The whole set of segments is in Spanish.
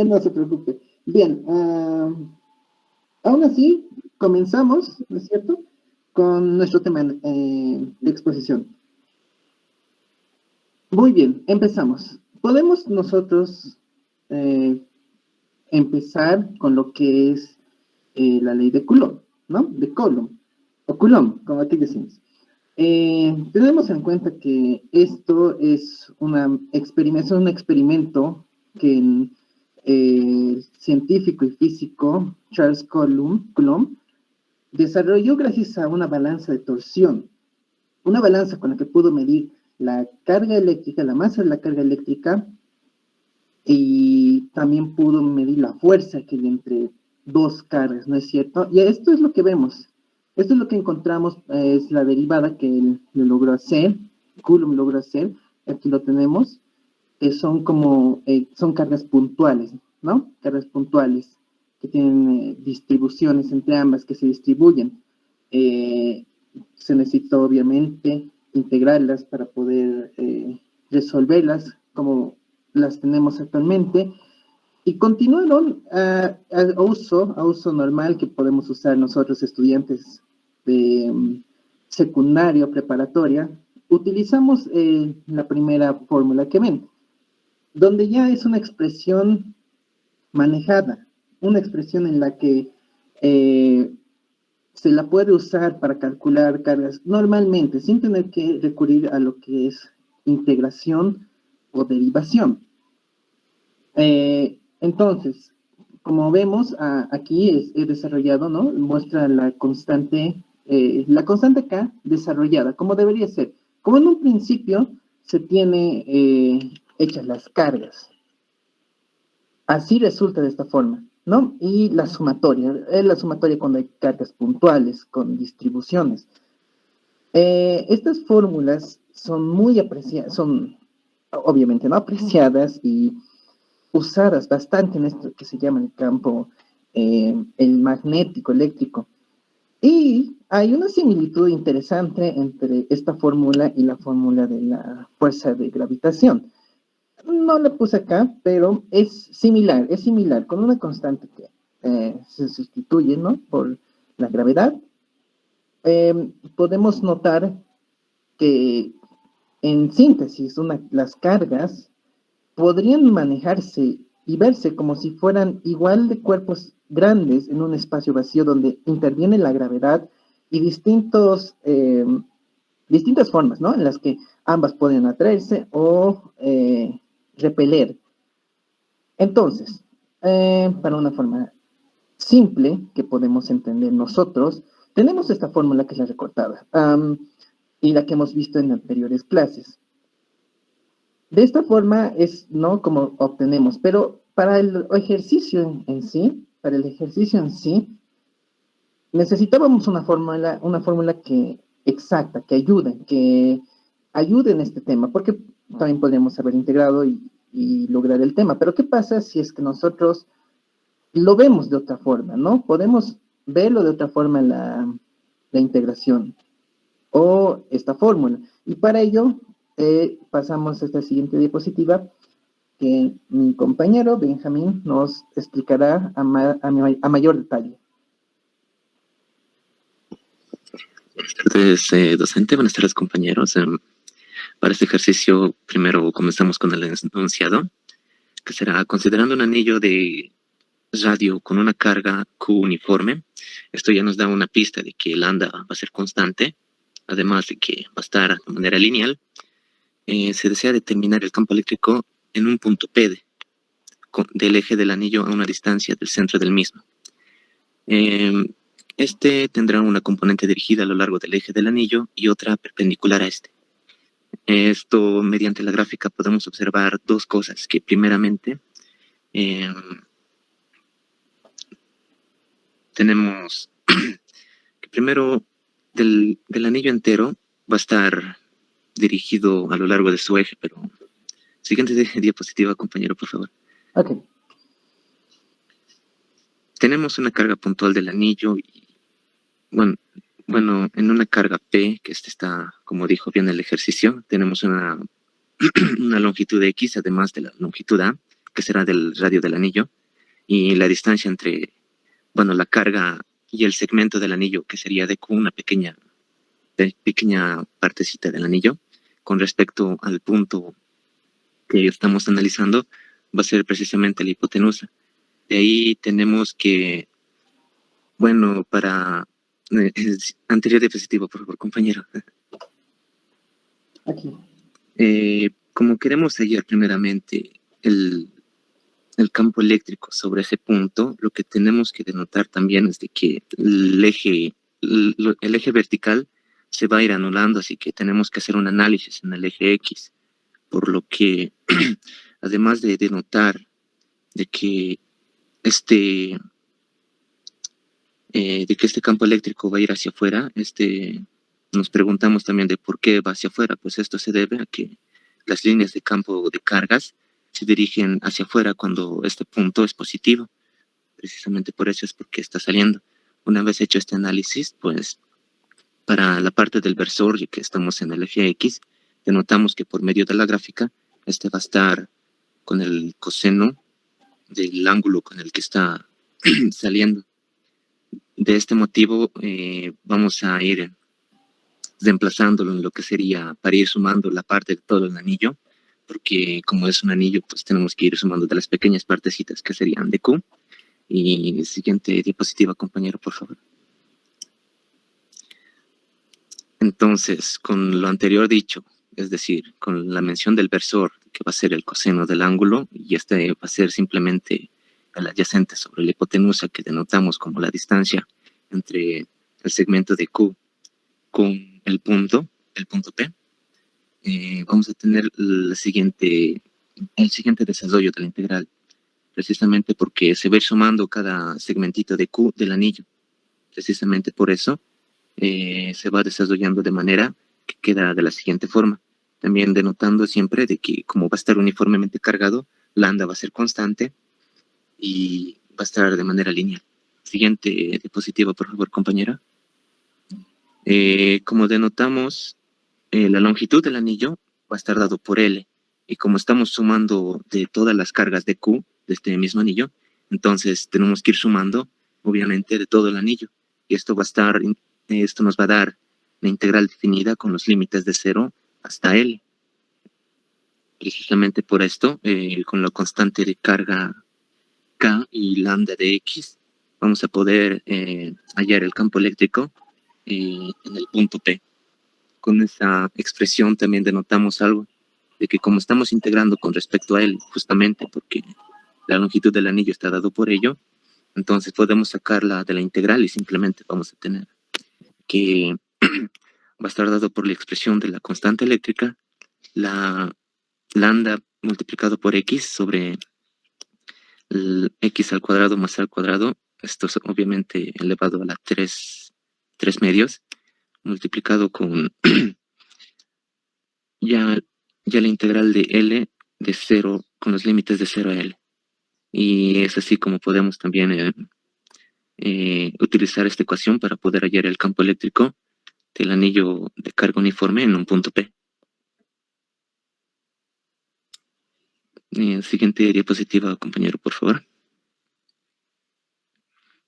No se preocupe. Bien, aún así, comenzamos, ¿no es cierto?, con nuestro tema de exposición. Muy bien, empezamos. Podemos nosotros eh, empezar con lo que es la ley de Coulomb, ¿no? De Coulomb, o Coulomb, como aquí decimos. Tenemos en cuenta que esto es un experimento que el científico y físico Charles Coulomb desarrolló gracias a una balanza de torsión, una balanza con la que pudo medir la carga eléctrica, la masa de la carga eléctrica, y también pudo medir la fuerza que hay entre dos cargas, ¿no es cierto? Y esto es lo que vemos. Esto es lo que encontramos, es la derivada que él lo logró hacer, Coulomb logró hacer, aquí lo tenemos, son cargas puntuales, ¿no? Cargas puntuales que tienen distribuciones entre ambas que se distribuyen. Eh, Se necesita obviamente integrarlas para poder resolverlas como las tenemos actualmente, y continuaron a uso normal que podemos usar nosotros estudiantes de secundaria o preparatoria. Utilizamos la primera fórmula que ven, donde ya es una expresión manejada, una expresión en la que eh, se la puede usar para calcular cargas normalmente, sin tener que recurrir a lo que es integración o derivación. Entonces, como vemos, aquí he desarrollado, ¿no? Muestra la constante K desarrollada, como debería ser. Como en un principio se tiene hechas las cargas. Así resulta de esta forma, ¿no? Y la sumatoria, es la sumatoria cuando hay cargas puntuales, con distribuciones. Estas fórmulas son muy apreciadas, son obviamente no apreciadas y usadas bastante en esto que se llama el campo, el magnético eléctrico. Y hay una similitud interesante entre esta fórmula y la fórmula de la fuerza de gravitación. No la puse acá, pero es similar, con una constante que se sustituye, ¿no?, por la gravedad. Podemos notar que, en síntesis, las cargas podrían manejarse y verse como si fueran igual de cuerpos grandes en un espacio vacío donde interviene la gravedad y distintas formas, ¿no?, en las que ambas pueden atraerse o repeler. Entonces, para una forma simple que podemos entender nosotros, tenemos esta fórmula que es la recortada, y la que hemos visto en anteriores clases. De esta forma es, ¿no?, como obtenemos, pero para el ejercicio en sí, necesitábamos una fórmula exacta, que ayude en este tema, porque también podríamos haber integrado y lograr el tema. Pero ¿qué pasa si es que nosotros lo vemos de otra forma, ¿no? Podemos verlo de otra forma la integración o esta fórmula. Y para ello pasamos a esta siguiente diapositiva que mi compañero Benjamín nos explicará a mayor detalle. Buenas tardes, docente. Buenas tardes, compañeros. Para este ejercicio, primero comenzamos con el enunciado, que será considerando un anillo de radio con una carga Q uniforme. Esto ya nos da una pista de que el lambda va a ser constante, además de que va a estar de manera lineal. Se desea determinar el campo eléctrico en un punto P del eje del anillo a una distancia del centro del mismo. Este tendrá una componente dirigida a lo largo del eje del anillo y otra perpendicular a este. Esto, mediante la gráfica, podemos observar dos cosas, que primeramente tenemos que primero del anillo entero va a estar dirigido a lo largo de su eje, pero siguiente diapositiva, compañero, por favor. Ok. Tenemos una carga puntual del anillo y, bueno, en una carga P, que está, como dijo bien el ejercicio, tenemos una longitud X, además de la longitud A, que será del radio del anillo, y la distancia entre, bueno, la carga y el segmento del anillo, que sería de Q, una pequeña partecita del anillo, con respecto al punto que estamos analizando, va a ser precisamente la hipotenusa. De ahí tenemos que, bueno, para... anterior diapositiva, por favor, compañero. Aquí. Como queremos hallar primeramente el campo eléctrico sobre ese punto, lo que tenemos que denotar también es de que el eje vertical se va a ir anulando, así que tenemos que hacer un análisis en el eje X, por lo que, además de denotar de que este campo eléctrico va a ir hacia afuera, nos preguntamos también de por qué va hacia afuera. Pues esto se debe a que las líneas de campo de cargas se dirigen hacia afuera cuando este punto es positivo. Precisamente por eso es porque está saliendo. Una vez hecho este análisis, pues para la parte del versor, ya que estamos en el eje X, denotamos que por medio de la gráfica, este va a estar con el coseno del ángulo con el que está saliendo. De este motivo, vamos a ir reemplazándolo en lo que sería para ir sumando la parte de todo el anillo, porque como es un anillo, pues tenemos que ir sumando de las pequeñas partecitas que serían de Q. Y siguiente diapositiva, compañero, por favor. Entonces, con lo anterior dicho, es decir, con la mención del versor, que va a ser el coseno del ángulo, y este va a ser simplemente el adyacente sobre la hipotenusa, que denotamos como la distancia entre el segmento de Q con el punto P, vamos a tener el siguiente desarrollo de la integral, precisamente porque se va a ir sumando cada segmentito de Q del anillo. Precisamente por eso se va desarrollando de manera que queda de la siguiente forma. También denotando siempre de que como va a estar uniformemente cargado, lambda va a ser constante y va a estar de manera lineal. Siguiente diapositiva, por favor, compañera. Como denotamos, la longitud del anillo va a estar dado por L. Y como estamos sumando de todas las cargas de Q de este mismo anillo, entonces tenemos que ir sumando, obviamente, de todo el anillo. Y esto nos va a dar la integral definida con los límites de 0 hasta L. Precisamente por esto, con la constante de carga K y lambda de X, vamos a poder hallar el campo eléctrico en el punto P. Con esa expresión también denotamos algo, de que como estamos integrando con respecto a él, justamente porque la longitud del anillo está dado por ello, entonces podemos sacarla de la integral y simplemente vamos a tener que va a estar dado por la expresión de la constante eléctrica, la lambda multiplicado por x sobre el x al cuadrado más al cuadrado, esto es obviamente elevado a la 3 medios, multiplicado con ya la integral de L de 0 con los límites de 0 a L. Y es así como podemos también utilizar esta ecuación para poder hallar el campo eléctrico del anillo de carga uniforme en un punto P. Siguiente diapositiva, compañero, por favor.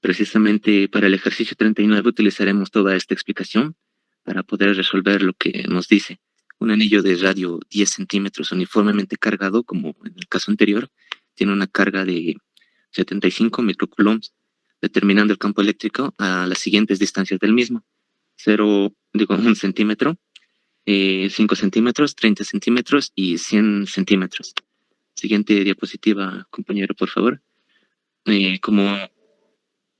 Precisamente para el ejercicio 39 utilizaremos toda esta explicación para poder resolver lo que nos dice. Un anillo de radio 10 centímetros uniformemente cargado, como en el caso anterior, tiene una carga de 75 microcoulombs, determinando el campo eléctrico a las siguientes distancias del mismo. 1 centímetro, 5 centímetros, 30 centímetros y 100 centímetros. Siguiente diapositiva, compañero, por favor.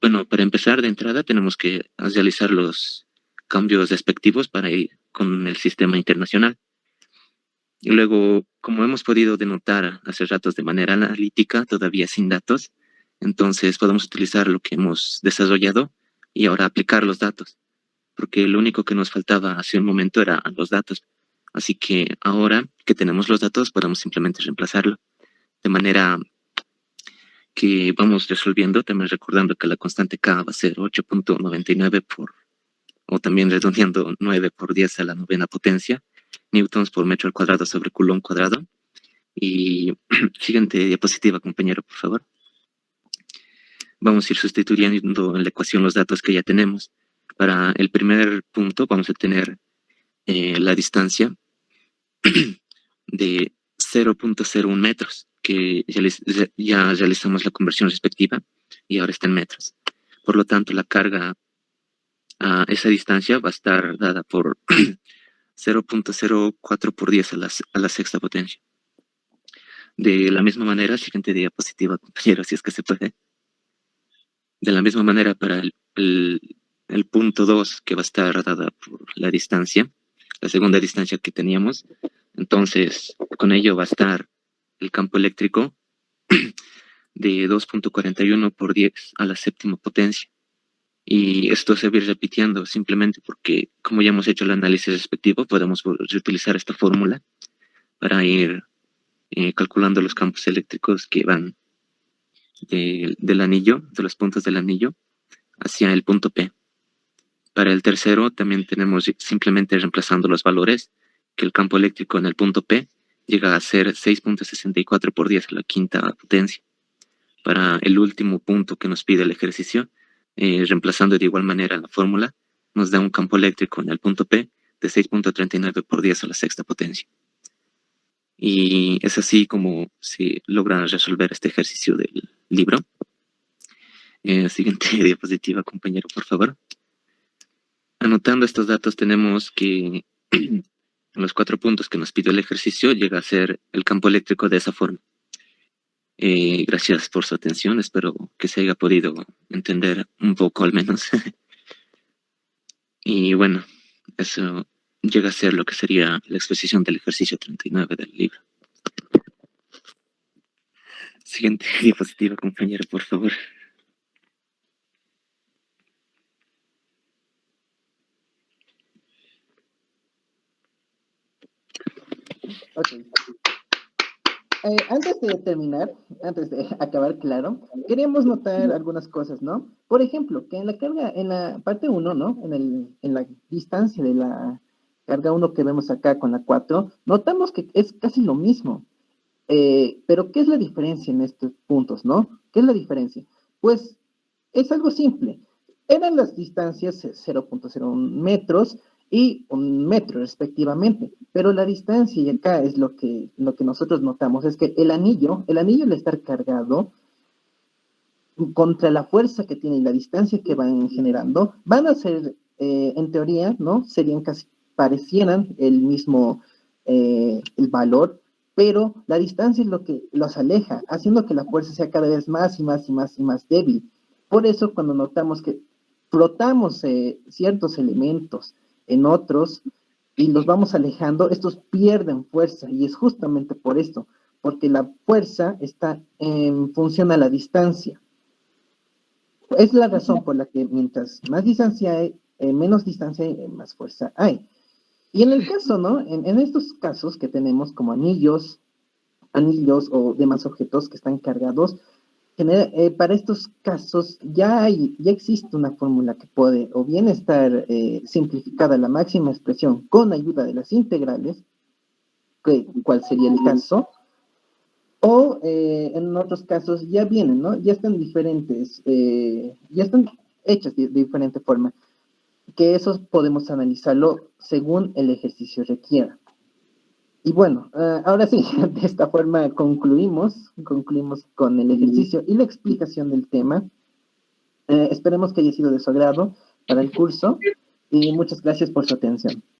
Bueno, para empezar de entrada tenemos que realizar los cambios respectivos para ir con el sistema internacional. Y luego, como hemos podido denotar hace ratos de manera analítica, todavía sin datos, entonces podemos utilizar lo que hemos desarrollado y ahora aplicar los datos, porque lo único que nos faltaba hace un momento eran los datos. Así que ahora que tenemos los datos, podemos simplemente reemplazarlo. De manera que vamos resolviendo, también recordando que la constante K va a ser 8.99 o también redondeando 9 por 10 a la 9ª potencia, newtons por metro al cuadrado sobre coulomb cuadrado. Y siguiente diapositiva, compañero, por favor. Vamos a ir sustituyendo en la ecuación los datos que ya tenemos. Para el primer punto vamos a tener la distancia de 0.01 metros, que ya realizamos la conversión respectiva y ahora está en metros. Por lo tanto, la carga a esa distancia va a estar dada por 0.04 por 10 a la sexta potencia. De la misma manera, siguiente diapositiva, compañero, si es que se puede. De la misma manera, para el punto 2, que va a estar dada por la distancia, la segunda distancia que teníamos, entonces con ello va a estar el campo eléctrico de 2.41 por 10 a la séptima potencia. Y esto se va a ir repitiendo simplemente porque, como ya hemos hecho el análisis respectivo, podemos reutilizar esta fórmula para ir calculando los campos eléctricos que van del anillo, de los puntos del anillo, hacia el punto P. Para el tercero también tenemos simplemente reemplazando los valores, que el campo eléctrico en el punto P llega a ser 6.64 por 10 a la quinta potencia. Para el último punto que nos pide el ejercicio, reemplazando de igual manera la fórmula, nos da un campo eléctrico en el punto P de 6.39 por 10 a la sexta potencia. Y es así como se logra resolver este ejercicio del libro. Siguiente diapositiva, compañero, por favor. Anotando estos datos tenemos que en los 4 puntos que nos pidió el ejercicio llega a ser el campo eléctrico de esa forma. Gracias por su atención, espero que se haya podido entender un poco al menos. Y bueno, eso llega a ser lo que sería la exposición del ejercicio 39 del libro. Siguiente diapositiva, compañero, por favor. Ok. Antes de terminar, antes de acabar, claro, queríamos notar algunas cosas, ¿no? Por ejemplo, que en la carga, en la parte 1, ¿no? En la distancia de la carga 1 que vemos acá con la 4, notamos que es casi lo mismo. Pero, ¿qué es la diferencia en estos puntos, no? ¿Qué es la diferencia? Pues es algo simple. Eran las distancias 0.01 metros y 1 metro respectivamente, pero la distancia, y acá es lo que nosotros notamos, es que el anillo al estar cargado, contra la fuerza que tiene y la distancia que van generando, van a ser, en teoría, ¿no? Serían casi, parecieran el mismo, el valor, pero la distancia es lo que los aleja, haciendo que la fuerza sea cada vez más y más y más y más débil. Por eso, cuando notamos que frotamos ciertos elementos en otros y los vamos alejando, estos pierden fuerza, y es justamente por esto, porque la fuerza está en función a la distancia. Es la razón por la que mientras más distancia hay, menos distancia hay, más fuerza hay. Y en el caso, ¿no? En estos casos que tenemos como anillos o demás objetos que están cargados, para estos casos ya existe una fórmula que puede o bien estar simplificada a la máxima expresión con ayuda de las integrales, cuál sería el caso, o en otros casos ya vienen, ¿no? Ya están diferentes, ya están hechas de diferente forma, que esos podemos analizarlo según el ejercicio requiera. Y bueno, ahora sí, de esta forma concluimos con el ejercicio y la explicación del tema. Esperemos que haya sido de su agrado para el curso y muchas gracias por su atención.